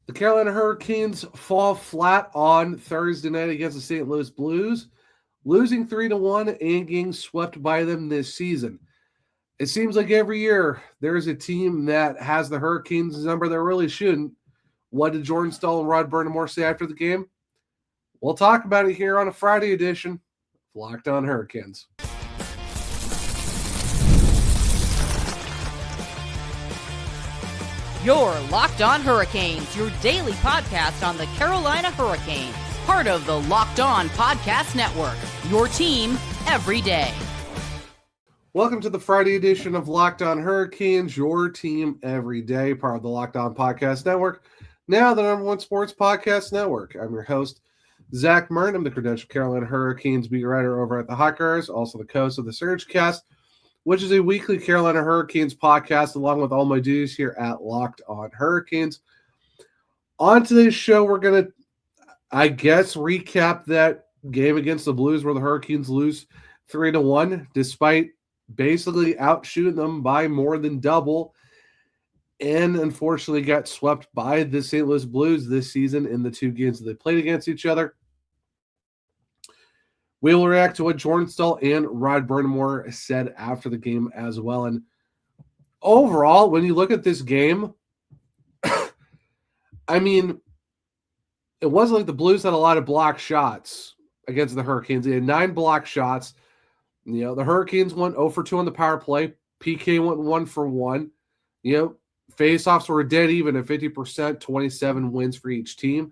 The Carolina Hurricanes fall flat on Thursday night against the St. Louis Blues, losing 3-1 and getting swept by them this season. It seems like every year there's a team that has the Hurricanes number that really shouldn't. What did Jordan Staal and Rod Brind'Amour say after the game? We'll talk about it here on a Friday edition of Locked On Hurricanes. You're Locked On Hurricanes, your daily podcast on the Carolina Hurricanes. Part of the Locked On Podcast Network, your team every day. Welcome to the Friday edition of Locked On Hurricanes, your team every day, part of the Locked On Podcast Network, now the number one sports podcast network. I'm your host, Zach Murn. I'm the credentialed Carolina Hurricanes beat writer over at the Hawkeyes, also the host of the Surgecast, which is a weekly Carolina Hurricanes podcast, along with all my duties here at Locked On Hurricanes. On today's show, we're going to, I guess, recap that game against the Blues where the Hurricanes lose 3-1, despite basically outshooting them by more than double, and unfortunately got swept by the St. Louis Blues this season in the two games that they played against each other. We will react to what Jordan Staal and Rod Brind'Amour said after the game as well. And overall, when you look at this game, I mean, it wasn't like the Blues had a lot of block shots against the Hurricanes. They had 9 block shots. You know, the Hurricanes went 0 for 2 on the power play. PK went 1 for 1. You know, faceoffs were dead even at 50%, 27 wins for each team.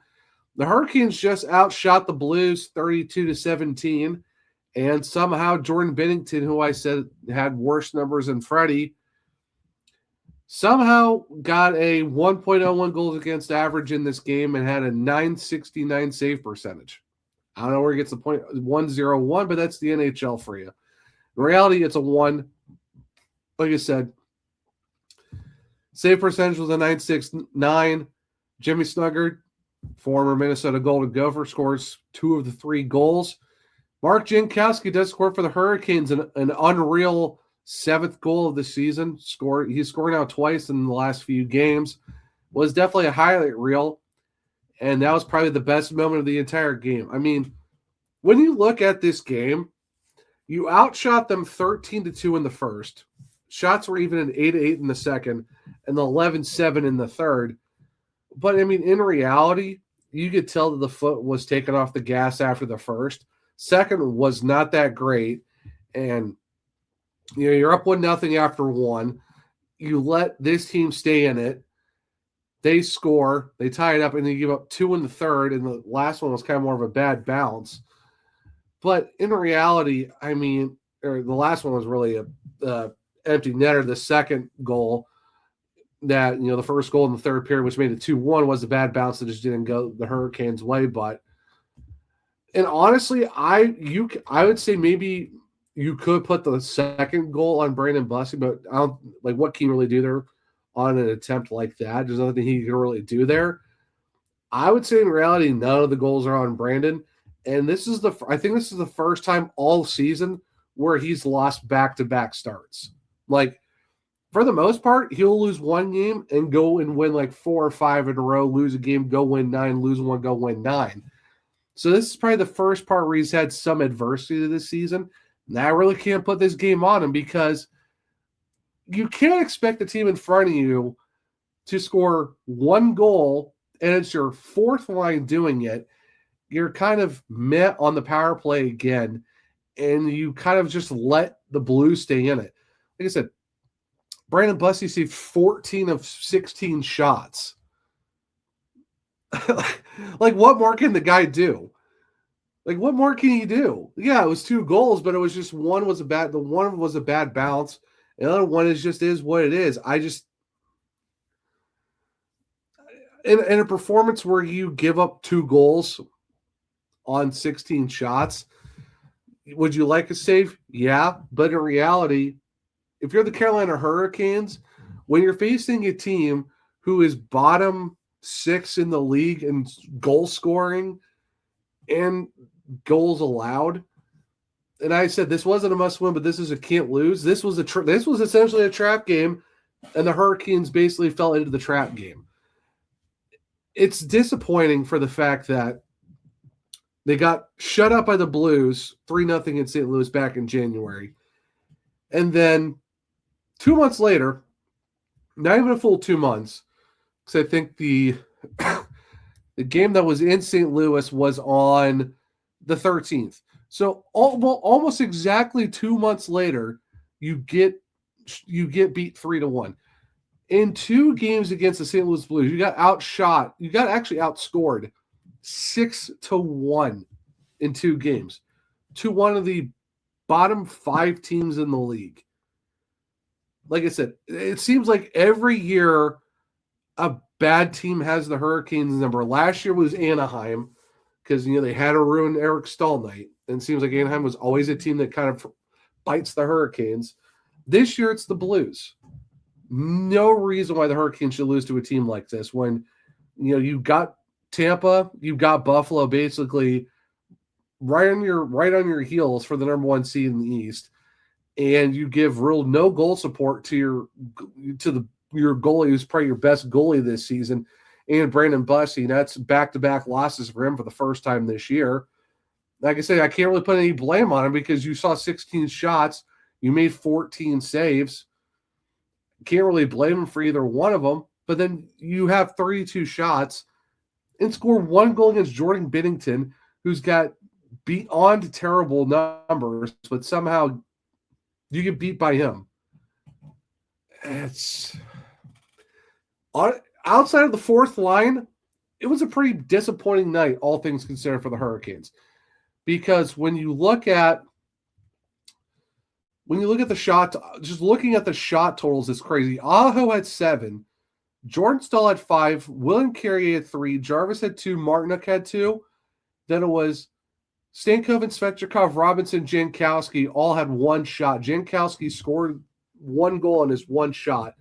The Hurricanes just outshot the Blues 32-17, and somehow Jordan Binnington, who I said had worse numbers than Freddie, somehow got a 1.01 goals against average in this game and had a .969 save percentage. I don't know where he gets the point 101, but that's the NHL for you. In reality, it's a 1. Like I said, save percentage was a .969. Jimmy Snuggard, former Minnesota Golden Gopher, scores 2 of the 3 goals. Mark Jankowski does score for the Hurricanes, an unreal 7th goal of the season. He's scored now twice in the last few games. Was definitely a highlight reel, and that was probably the best moment of the entire game. I mean, when you look at this game, you outshot them 13-2 in the first. Shots were even an 8-8 in the second, and 11-7 in the third. But, I mean, in reality, you could tell that the foot was taken off the gas after the first. Second was not that great. And, you know, you're up 1-0 after 1. You let this team stay in it. They score. They tie it up, and they give up 2 in the third, and the last one was kind of more of a bad bounce. But in reality, I mean, the last one was really a empty netter. The second goal, that, you know, the first goal in the third period, which made it 2-1, was a bad bounce that just didn't go the Hurricanes' way. But, and honestly, I would say maybe you could put the second goal on Brandon Bussi, but I don't, like, what can you really do there on an attempt like that? There's nothing he can really do there. I would say in reality, none of the goals are on Brandon, and I think this is the first time all season where he's lost back-to-back starts. Like, for the most part, he'll lose one game and go and win like 4 or 5 in a row, lose a game, go win 9, lose 1, go win 9. So this is probably the first part where he's had some adversity this season. Now I really can't put this game on him because you can't expect the team in front of you to score 1 goal, and it's your 4th line doing it. You're kind of met on the power play again, and you kind of just let the Blues stay in it. Like I said, Brandon Bussi saved 14 of 16 shots. Like, what more can the guy do? Like, what more can he do? Yeah, it was 2 goals, but it was just one was a bad bounce. The other one is what it is. I just, in a performance where you give up 2 goals on 16 shots, would you like a save? Yeah, but in reality, if you're the Carolina Hurricanes, when you're facing a team who is bottom 6 in the league in goal scoring and goals allowed, and I said this wasn't a must win, but this is a can't lose. This was essentially a trap game, and the Hurricanes basically fell into the trap game. it's disappointing for the fact that they got shut out by the Blues 3-0 in St. Louis back in January. And then 2 months later, not even a full 2 months, because I think the game that was in St. Louis was on the 13th. So almost exactly 2 months later, you get beat 3-1. In 2 games against the St. Louis Blues, you got outshot. You got actually outscored 6-1 in 2 games to one of the bottom 5 teams in the league. Like I said, it seems like every year a bad team has the Hurricanes number. Last year was Anaheim because they had a ruined Eric Staal night, and it seems like Anaheim was always a team that kind of bites the Hurricanes. This year it's the Blues. No reason why the Hurricanes should lose to a team like this when you got Tampa, you got Buffalo basically right on your heels for the number 1 seed in the East, and you give real no goal support to your goalie who's probably your best goalie this season, and Brandon Bussi. That's back-to-back losses for him for the first time this year. Like I say, I can't really put any blame on him because you saw 16 shots, you made 14 saves. Can't really blame him for either one of them, but then you have 32 shots and score 1 goal against Jordan Binnington, who's got beyond terrible numbers, but somehow you get beat by him. It's outside of the fourth line, it was a pretty disappointing night, all things considered, for the Hurricanes. Because when you look at the shot, just looking at the shot totals is crazy. Aho had 7, Jordan Staal had 5, William Carrier had 3, Jarvis had 2, Martinook had 2. Then it was Stankoven, Svechnikov, Robinson, Jankowski all had 1 shot. Jankowski scored 1 goal on his 1 shot.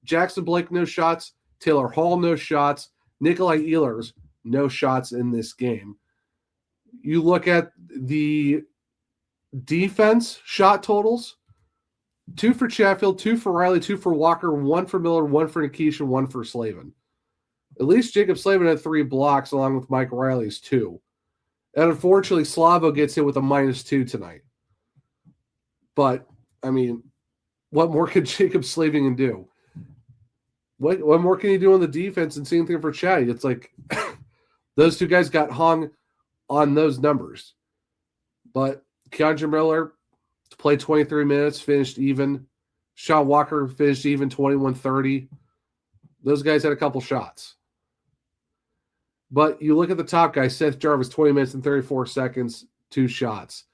Jackson Blake, no shots. Taylor Hall, no shots. Nikolai Ehlers, no shots in this game. You look at the defense shot totals: 2 for Chatfield, 2 for Riley, 2 for Walker, 1 for Miller, 1 for Nikisha, 1 for Slavin. At least Jacob Slavin had 3 blocks along with Mike Riley's 2. And unfortunately, Slavo gets hit with a -2 tonight. But, I mean, what more could Jacob Slavin do? What more can he do on the defense? And same thing for Chatty. It's like those 2 guys got hung on those numbers. But Keandre Miller played 23 minutes, finished even. Sean Walker finished even, 21-30. Those guys had a couple shots. But you look at the top guy, Seth Jarvis, 20 minutes and 34 seconds, 2 shots.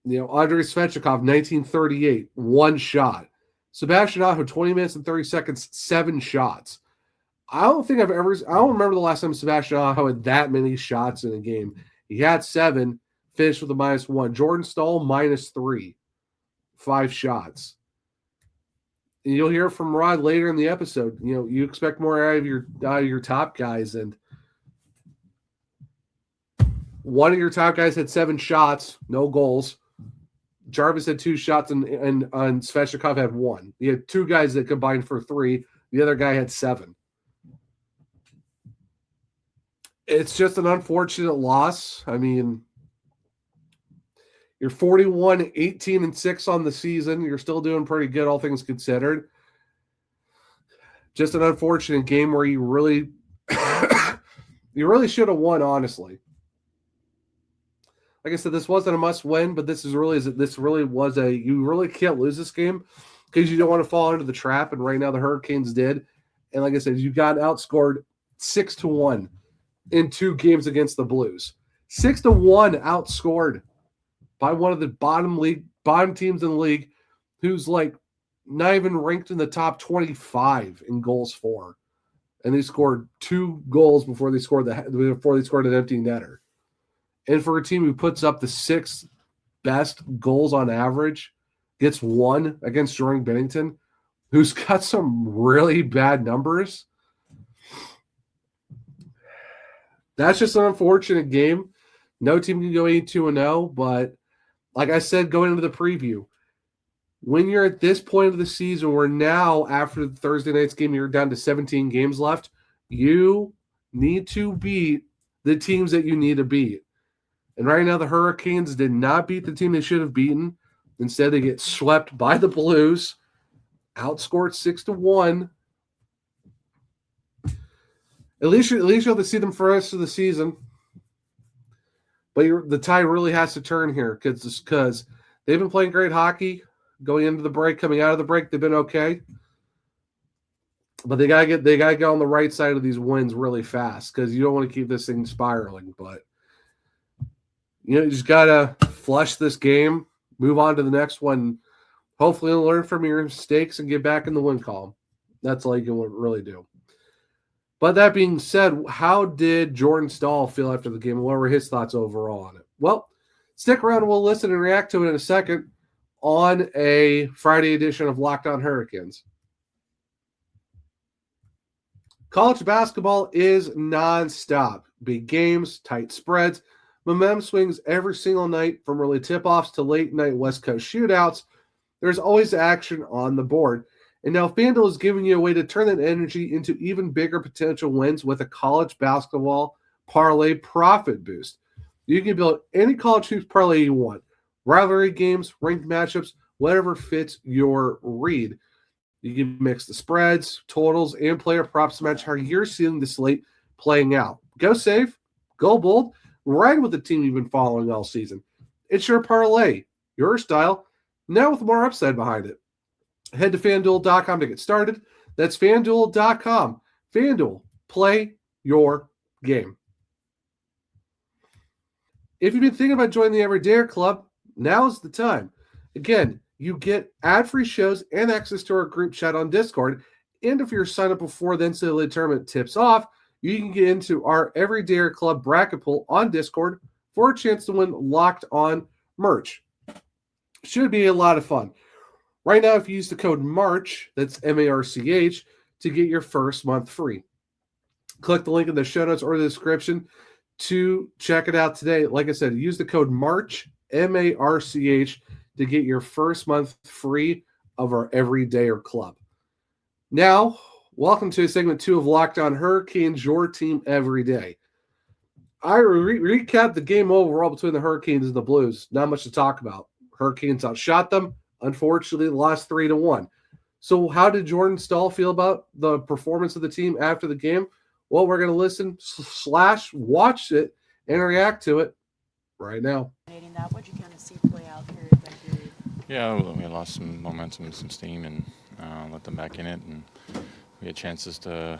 Andrei Svechnikov, 19:38, 1 shot. Sebastian Aho, 20 minutes and 30 seconds, 7 shots. I don't remember the last time Sebastian Aho had that many shots in a game. He had 7, finished with a -1. Jordan Staal, -3, 5 shots. And you'll hear from Rod later in the episode. You expect more out of your top guys, and one of your top guys had 7 shots, no goals. Jarvis had 2 shots, and Svechnikov had 1. You had 2 guys that combined for 3. The other guy had 7. It's just an unfortunate loss. I mean, you're 41, 18-6 on the season. You're still doing pretty good, all things considered. Just an unfortunate game where you really should have won, honestly. Like I said, this wasn't a must-win, but you really can't lose this game because you don't want to fall into the trap, and right now the Hurricanes did. And like I said, you got outscored 6-1 in 2 games against the Blues. 6-1 outscored by one of the bottom teams in the league, who's like not even ranked in the top 25 in goals for, and they scored 2 goals before they scored an empty netter. And for a team who puts up the 6th best goals on average, gets 1 against Jordan Binnington, who's got some really bad numbers. That's just an unfortunate game. No team can go 8-2-0, but like I said going into the preview, when you're at this point of the season where now after the Thursday night's game you're down to 17 games left, you need to beat the teams that you need to beat. And right now, the Hurricanes did not beat the team they should have beaten. Instead, they get swept by the Blues, outscored 6-1. At least you'll have to see them for the rest of the season. But the tide really has to turn here because they've been playing great hockey going into the break. Coming out of the break, they've been okay. But they gotta get on the right side of these wins really fast because you don't want to keep this thing spiraling. But you just gotta flush this game, move on to the next one. Hopefully, learn from your mistakes and get back in the win column. That's all you can really do. But that being said, how did Jordan Staal feel after the game? What were his thoughts overall on it? Well, stick around and we'll listen and react to it in a second on a Friday edition of Locked On Hurricanes. College basketball is nonstop. Big games, tight spreads, momentum swings every single night from early tip-offs to late-night West Coast shootouts. There's always action on the board. And now FanDuel is giving you a way to turn that energy into even bigger potential wins with a college basketball parlay profit boost. You can build any college hoops parlay you want. Rivalry games, ranked matchups, whatever fits your read. You can mix the spreads, totals, and player props to match how you're seeing the slate playing out. Go safe, go bold, ride with the team you've been following all season. It's your parlay, your style, now with more upside behind it. Head to FanDuel.com to get started. That's FanDuel.com. FanDuel, play your game. If you've been thinking about joining the Everydayer Club, now's the time. Again, you get ad-free shows and access to our group chat on Discord. And if you're signed up before the NCAA tournament tips off, you can get into our Everydayer Club bracket pool on Discord for a chance to win Locked On merch. Should be a lot of fun. Right now, if you use the code MARCH, that's MARCH, to get your first month free. Click the link in the show notes or the description to check it out today. Like I said, use the code MARCH, MARCH, to get your first month free of our Everydayer Club. Now, welcome to segment 2 of Locked On Hurricanes, your team every day. I recap the game overall between the Hurricanes and the Blues. Not much to talk about. Hurricanes outshot them. Unfortunately, lost 3-1. So how did Jordan Staal feel about the performance of the team after the game? Well, we're going to listen / watch it and react to it right now. What did you kind of see play out period by period? Yeah, we lost some momentum and some steam and let them back in it. And we had chances to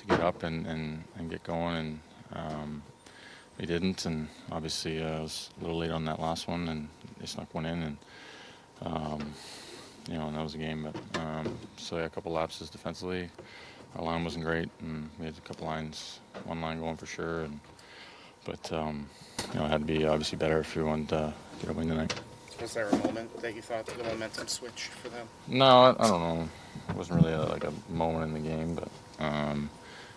get up and get going, and we didn't. And obviously, I was a little late on that last one, and they snuck one in. And and that was a game. But so yeah, a couple lapses defensively. Our line wasn't great, and we had a couple lines, one line going for sure. But it had to be obviously better if we wanted to get a win tonight. Was there a moment that you thought the momentum switched for them? No, I don't know. It wasn't really a moment in the game, but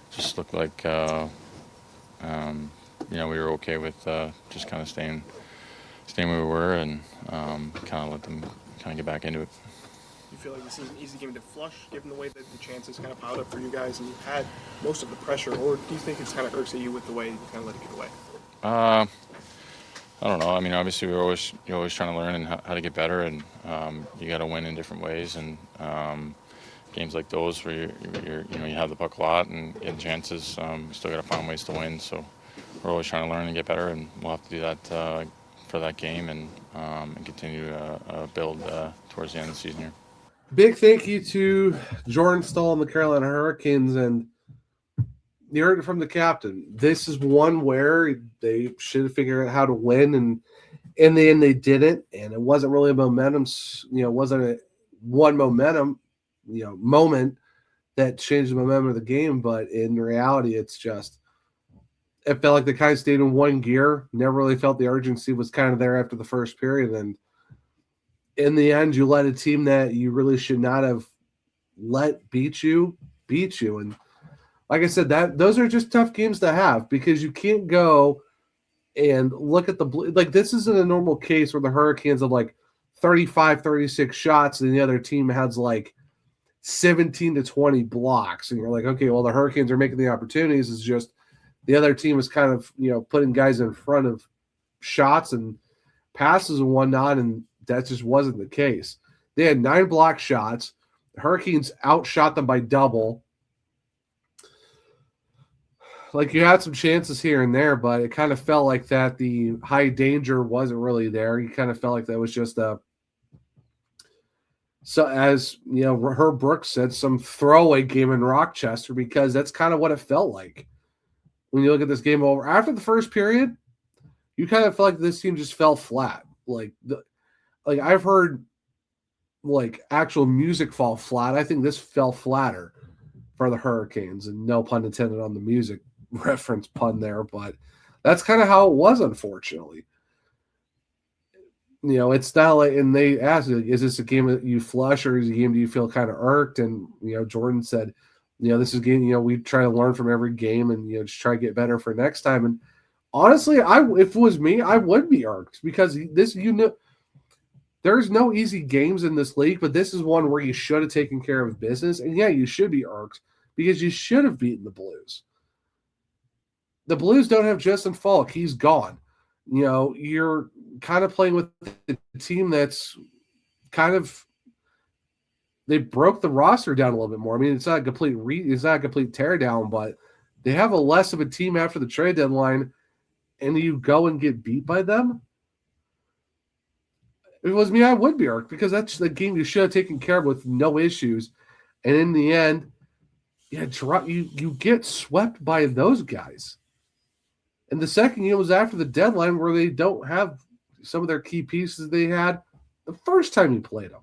just looked like we were okay with just kind of staying where we were and kind of let them kind of get back into it. You feel like this is an easy game to flush, given the way that the chances kind of piled up for you guys, and you've had most of the pressure, or do you think it's kind of irks at you with the way you kind of let it get away? I don't know. I mean, obviously you're always trying to learn and how to get better, and you got to win in different ways. And games like those where you have the puck a lot and get chances, you still got to find ways to win. So we're always trying to learn and get better, and we'll have to do that for that game and continue to build towards the end of the season here. Big thank you to Jordan Staal and the Carolina Hurricanes, and you heard it from the captain. This is one where they should have figured out how to win, and in the end they didn't. And it wasn't really a momentum, it wasn't a one momentum, moment that changed the momentum of the game. But in reality, it's just it felt like they kind of stayed in one gear. Never really felt the urgency was kind of there after the first period, and in the end, you let a team that you really should not have let beat you. And like I said, those are just tough games to have because you can't go and look at this isn't a normal case where the Hurricanes have 35, 36 shots and the other team has 17 to 20 blocks. And you're like, okay, well, the Hurricanes are making the opportunities. It's just the other team was kind of, putting guys in front of shots and passes and whatnot, and that just wasn't the case. They had 9 block shots. The Hurricanes outshot them by double. Like, you had some chances here and there, but it kind of felt like that the high danger wasn't really there. You kind of felt like that was just so as Herb Brooks said, some throwaway game in Rochester, because that's kind of what it felt like when you look at this game over. After the first period, you kind of felt like this team just fell flat. Like I've heard like actual music fall flat. I think this fell flatter for the Hurricanes, and no pun intended on the music reference pun there, but that's kind of how it was, unfortunately. It's not like, and they asked, is this a game that you flush, or is it a game do you feel kind of irked? And, Jordan said, this is a game, we try to learn from every game and, just try to get better for next time. And honestly, if it was me, I would be irked, because there's no easy games in this league, but this is one where you should have taken care of business. And yeah, you should be irked because you should have beaten the Blues. The Blues don't have Justin Falk. He's gone. You're kind of playing with the team that's kind of, they broke the roster down a little bit more. I mean, it's not a complete tear down, but they have a less of a team after the trade deadline, and you go and get beat by them. If it was me, I would be irked, because that's the game you should have taken care of with no issues. And in the end, you get swept by those guys. And the second game was after the deadline, where they don't have some of their key pieces they had the first time you played them.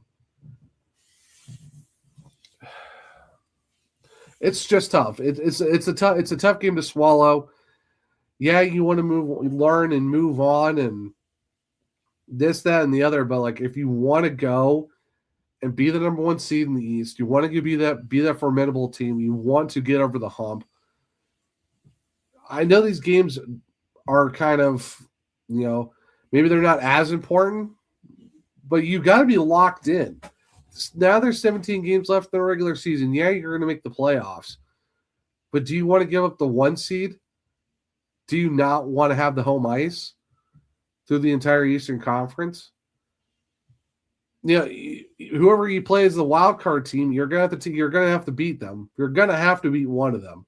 It's just tough. It's a tough game to swallow. Yeah, you want to learn and move on and this, that, and the other. But like, if you want to go and be the number 1 seed in the East, you want to be that formidable team. You want to get over the hump. I know these games are kind of, maybe they're not as important, but you got to be locked in. Now there's 17 games left in the regular season. Yeah, you're going to make the playoffs, but do you want to give up the 1 seed? Do you not want to have the home ice through the entire Eastern Conference? Whoever you play as the wild card team, you're going to have to beat them. You're going to have to beat one of them.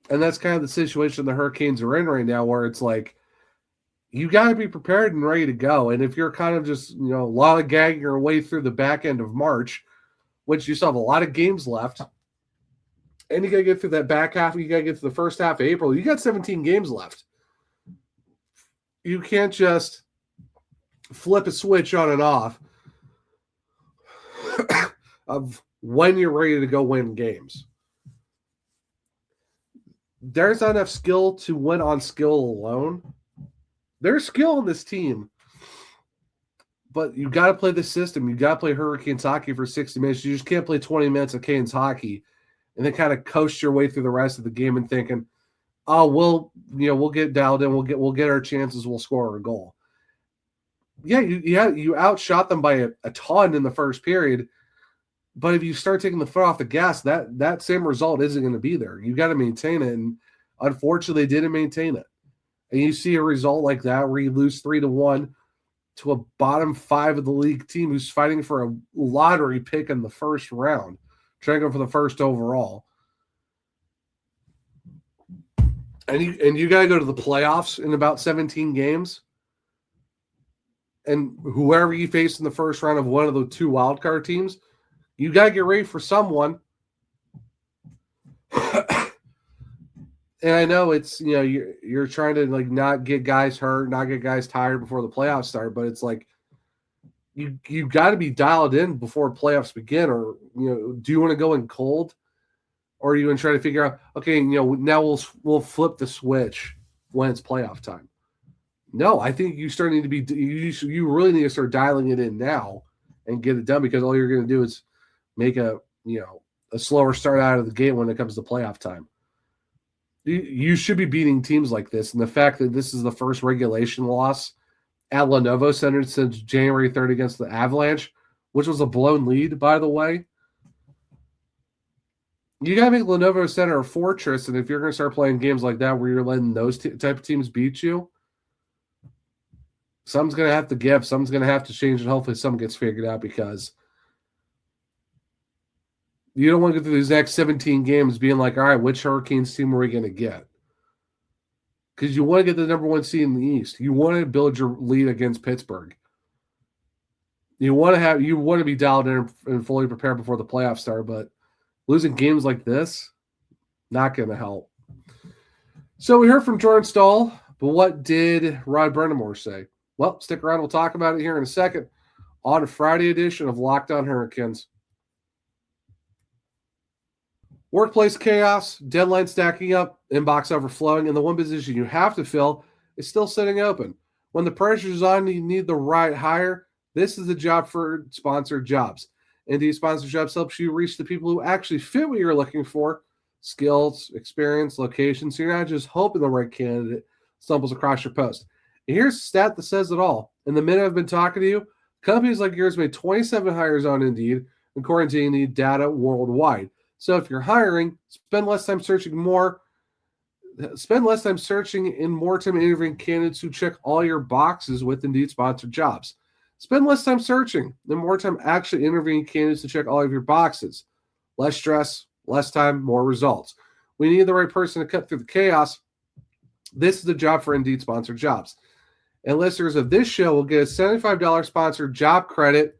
And that's kind of the situation the Hurricanes are in right now, where it's like, you got to be prepared and ready to go. And if you're kind of just, lollygagging your way through the back end of March, which you still have a lot of games left, and you got to get through that back half, you got to get to the first half of April, you got 17 games left. You can't just flip a switch on and off of when you're ready to go win games. There's not enough skill to win on skill alone. There's skill in this team, but you got to play the system. You got to play Hurricanes hockey for 60 minutes. You just can't play 20 minutes of Canes hockey and then kind of coast your way through the rest of the game and thinking, oh, we'll get dialed in. We'll get our chances. We'll score a goal. Yeah, you outshot them by a ton in the first period, but if you start taking the foot off the gas, that same result isn't going to be there. You got to maintain it, and unfortunately, they didn't maintain it. And you see a result like that where you lose 3-1 to a bottom 5 of the league team who's fighting for a lottery pick in the first round, trying to go for the first overall. And you got to go to the playoffs in about 17 games. And whoever you face in the first round of one of the 2 wildcard teams, you got to get ready for someone. And I know it's, you're trying to like not get guys hurt, not get guys tired before the playoffs start, but it's like you got to be dialed in before playoffs begin. Or, do you want to go in cold, or are you going to try to figure out, okay, now we'll flip the switch when it's playoff time? No, I think you start need to be, you really need to start dialing it in now and get it done, because all you're going to do is make a slower start out of the game when it comes to playoff time. You should be beating teams like this. And the fact that this is the first regulation loss at Lenovo Center since January 3rd against the Avalanche, which was a blown lead, by the way. You got to make Lenovo Center a fortress, and if you're going to start playing games like that where you're letting those type of teams beat you, something's going to have to give. Something's going to have to change, and hopefully something gets figured out because you don't want to go through these next 17 games being like, all right, which Hurricanes team are we going to get? Because you want to get the number 1 seed in the East. You want to build your lead against Pittsburgh. You want to be dialed in and fully prepared before the playoffs start, but losing games like this, not going to help. So we heard from Jordan Staal, but what did Rod Brind'Amour say? Well, stick around. We'll talk about it here in a second on a Friday edition of Locked On Hurricanes. Workplace chaos, deadline stacking up, inbox overflowing, and the one position you have to fill is still sitting open. When the pressure's on, you need the right hire. This is the job for sponsored jobs. Indeed, sponsored jobs helps you reach the people who actually fit what you're looking for: skills, experience, location. So you're not just hoping the right candidate stumbles across your post. And here's a stat that says it all. In the minute I've been talking to you, companies like yours made 27 hires on Indeed, according to Indeed data worldwide. So if you're hiring, spend less time searching and more time interviewing candidates who check all your boxes with Indeed sponsored jobs. Spend less time searching and more time actually interviewing candidates to check all of your boxes. Less stress, less time, more results. We need the right person to cut through the chaos. This is the job for Indeed sponsored jobs. And listeners of this show will get a $75 sponsored job credit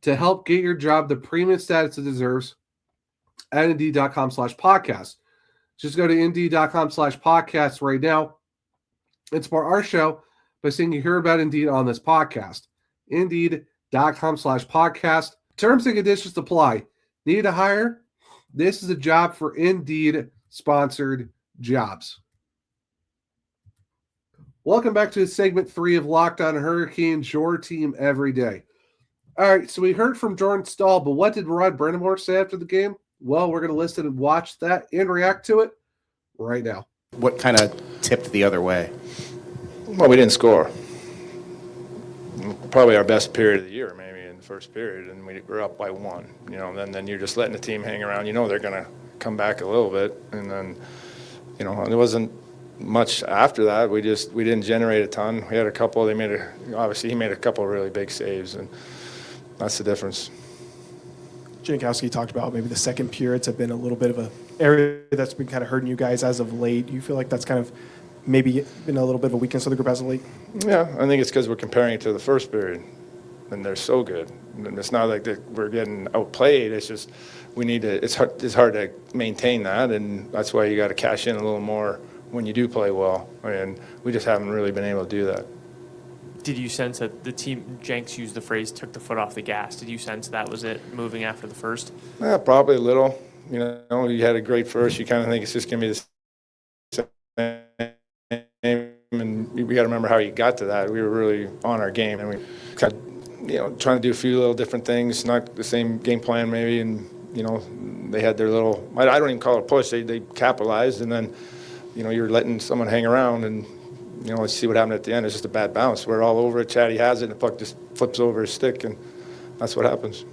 to help get your job the premium status it deserves at Indeed.com/podcast. Just go to Indeed.com/podcast right now and support our show by saying you hear about Indeed on this podcast. Indeed.com/podcast. Terms and conditions apply. Need to hire? This is a job for Indeed sponsored jobs. Welcome back to segment 3 of Locked On Hurricanes, your team every day. All right, so we heard from Jordan Staal, but what did Rod Brind'Amour say after the game? Well, we're going to listen and watch that and react to it right now. What kind of tipped the other way? Well, we didn't score. Probably our best period of the year, maybe in the first period, and we were up by 1. Then you're just letting the team hang around. They're going to come back a little bit, and then there wasn't much after that. We didn't generate a ton. We had a couple. He made a couple of really big saves, and that's the difference. Jankowski talked about maybe the second periods have been a little bit of a area that's been kind of hurting you guys as of late. Do you feel like that's kind of maybe been a little bit of a weakness of the group as of late? Yeah, I think it's because we're comparing it to the first period, and they're so good. And it's not like that we're getting outplayed. It's just we need to. It's hard to maintain that, and that's why you got to cash in a little more when you do play well. And we just haven't really been able to do that. Did you sense that the team, Jenks used the phrase, took the foot off the gas? Did you sense that was it, moving after the first? Yeah, probably a little. You had a great first. You kind of think it's just going to be the same. And we got to remember how you got to that. We were really on our game, and we kind of, trying to do a few little different things, not the same game plan maybe. And, they had their little, I don't even call it a push. They capitalized, and then, you're letting someone hang around, and let's see what happened at the end. It's just a bad bounce. We're all over it. Chatty has it, and the puck just flips over his stick, and that's what happens.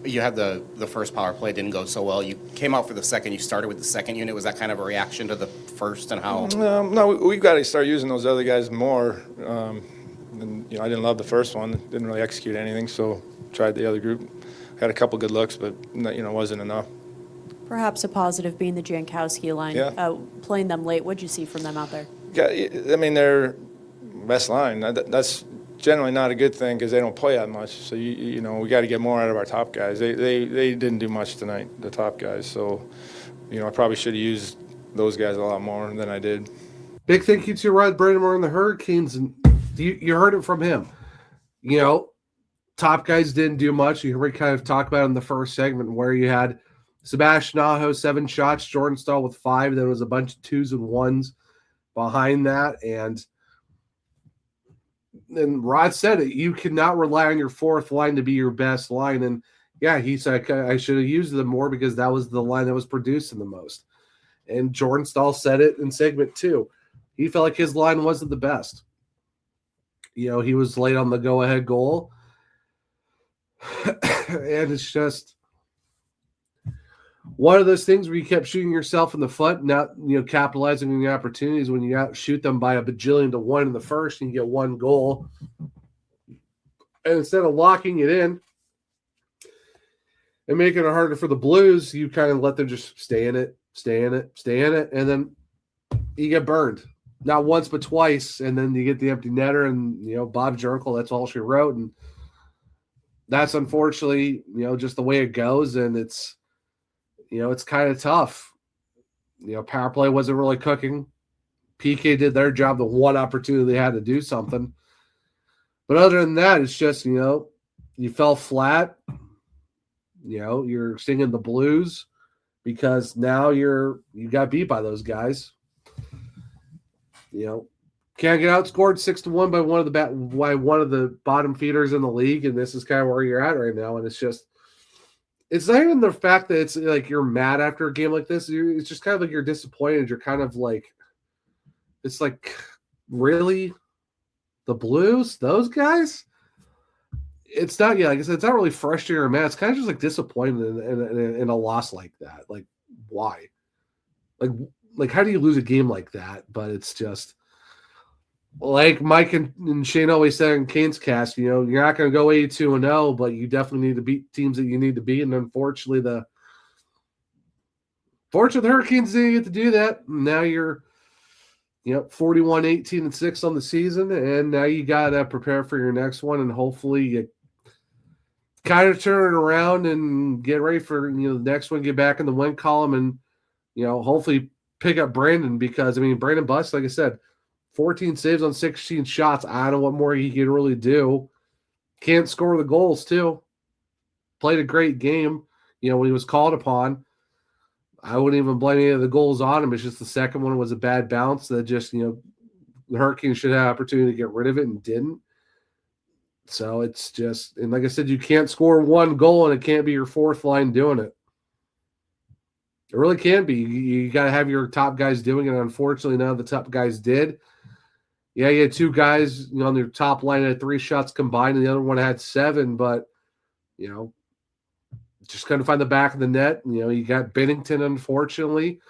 You had the first power play didn't go so well. You came out for the second. You started with the second unit. Was that kind of a reaction to the first and how? No, we've got to start using those other guys more. And, I didn't love the first one. Didn't really execute anything, so tried the other group. Had a couple good looks, but, wasn't enough. Perhaps a positive being the Jankowski line. Yeah. Playing them late, what'd you see from them out there? Yeah, their best line. That's generally not a good thing because they don't play that much. So we got to get more out of our top guys. They didn't do much tonight, the top guys. So I probably should have used those guys a lot more than I did. Big thank you to Rod Brind'Amour and the Hurricanes, and you heard it from him. Top guys didn't do much. You heard me kind of talk about it in the first segment where you had Sebastian Aho 7 shots, Jordan Staal with 5. There was a bunch of 2s and 1s behind that, and Rod said it. You cannot rely on your fourth line to be your best line, and he said I should have used them more because that was the line that was producing the most. And Jordan Staal said it in segment 2. He felt like his line wasn't the best. He was late on the go-ahead goal, and it's just one of those things where you kept shooting yourself in the foot, not capitalizing on the opportunities when you outshoot them by a bajillion to 1 in the first and you get 1 goal. And instead of locking it in and making it harder for the Blues, you kind of let them just stay in it, and then you get burned. Not once, but twice, and then you get the empty netter, and Bob Jerkel, that's all she wrote, and that's unfortunately just the way it goes, and it's it's kind of tough. Power play wasn't really cooking. PK did their job the one opportunity they had to do something, but other than that, it's just you fell flat. You're singing the blues because now you got beat by those guys. Can't get outscored 6-1 by one of the bottom feeders in the league, and this is kind of where you're at right now. And it's not even the fact that it's like you're mad after a game like this. It's just kind of like you're disappointed. You're kind of like, it's like, really, the Blues, those guys. It's not, like I said, it's not really frustrating or mad. It's kind of just like disappointed in a loss like that. Like, why? Like, how do you lose a game like that? But it's just like Mike and Shane always said in Kane's cast, you're not going to go 82-0, but you definitely need to beat teams that you need to beat. And unfortunately, the Hurricanes didn't get to do that. Now you're 41-18-6 on the season, and now you got to prepare for your next one, and hopefully you kind of turn it around and get ready for the next one, get back in the win column, and hopefully pick up Brandon, because Brandon Buss, like I said, 14 saves on 16 shots. I don't know what more he can really do. Can't score the goals too. Played a great game, when he was called upon. I wouldn't even blame any of the goals on him. It's just the second one was a bad bounce that just, the Hurricanes should have opportunity to get rid of it and didn't. So it's just, and like I said, you can't score 1 goal and it can't be your fourth line doing it. It really can't be. You got to have your top guys doing it. Unfortunately, none of the top guys did. Yeah, you had 2 guys on their top line had 3 shots combined, and the other one had 7, but, just couldn't find the back of the net. You got Bennington, unfortunately.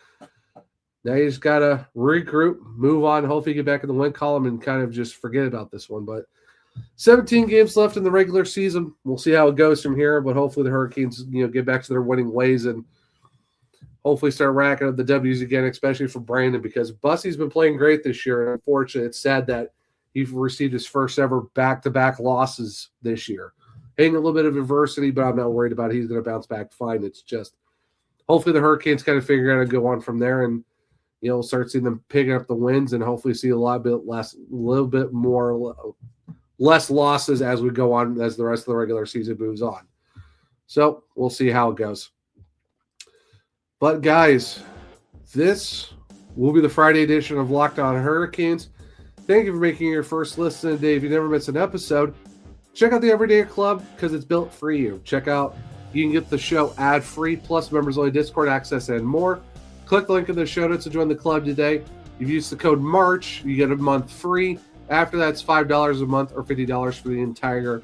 Now you just got to regroup, move on, hopefully get back in the win column and kind of just forget about this one. But 17 games left in the regular season. We'll see how it goes from here, but hopefully the Hurricanes, get back to their winning ways and hopefully start racking up the W's again, especially for Brandon, because Bussy's been playing great this year. And unfortunately, it's sad that he received his first ever back-to-back losses this year. Hitting a little bit of adversity, but I'm not worried about it. He's going to bounce back fine. It's just hopefully the Hurricanes kind of figure out how to go on from there, and we'll start seeing them picking up the wins and hopefully see a little bit less losses as we go on, as the rest of the regular season moves on. So we'll see how it goes. But guys, this will be the Friday edition of Locked On Hurricanes. Thank you for making your first listen today. If you never miss an episode, check out the Everyday Club because it's built for you. You can get the show ad-free, plus members-only Discord access and more. Click the link in the show notes to join the club today. If you use the code MARCH, you get a month free. After that, it's $5 a month or $50 for the entire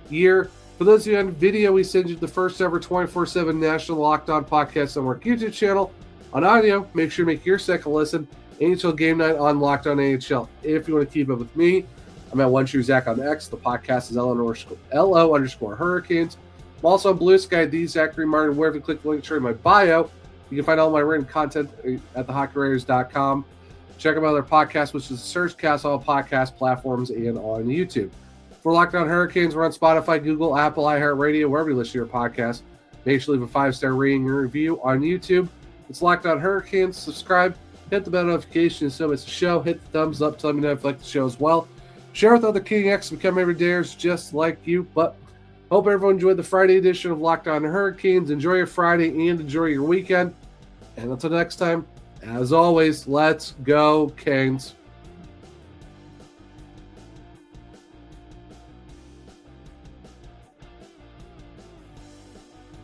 year. For those of you on video, we send you the first ever 24/7 National Locked On Podcast Network YouTube channel. On audio, make sure to make your second listen NHL Game Night on Locked On NHL. If you want to keep up with me, I'm at OneTrueZach on X. The podcast is LO_Hurricanes. I'm also on Blue Sky, the Zachary Martin. Wherever you click the link in my bio, you can find all my written content at thehockeywriters.com. Check out my other podcasts, which is Surgecast, all podcast platforms, and on YouTube. For Locked On Hurricanes, we're on Spotify, Google, Apple, iHeartRadio, wherever you listen to your podcast. Make sure to leave a 5-star rating and review on YouTube. It's Locked On Hurricanes. Subscribe, hit the bell notification so it's a show. Hit the thumbs up to let me know if you like the show as well. Share with other King X to become everydayers just like you. But hope everyone enjoyed the Friday edition of Locked On Hurricanes. Enjoy your Friday and enjoy your weekend. And until next time, as always, let's go, Canes.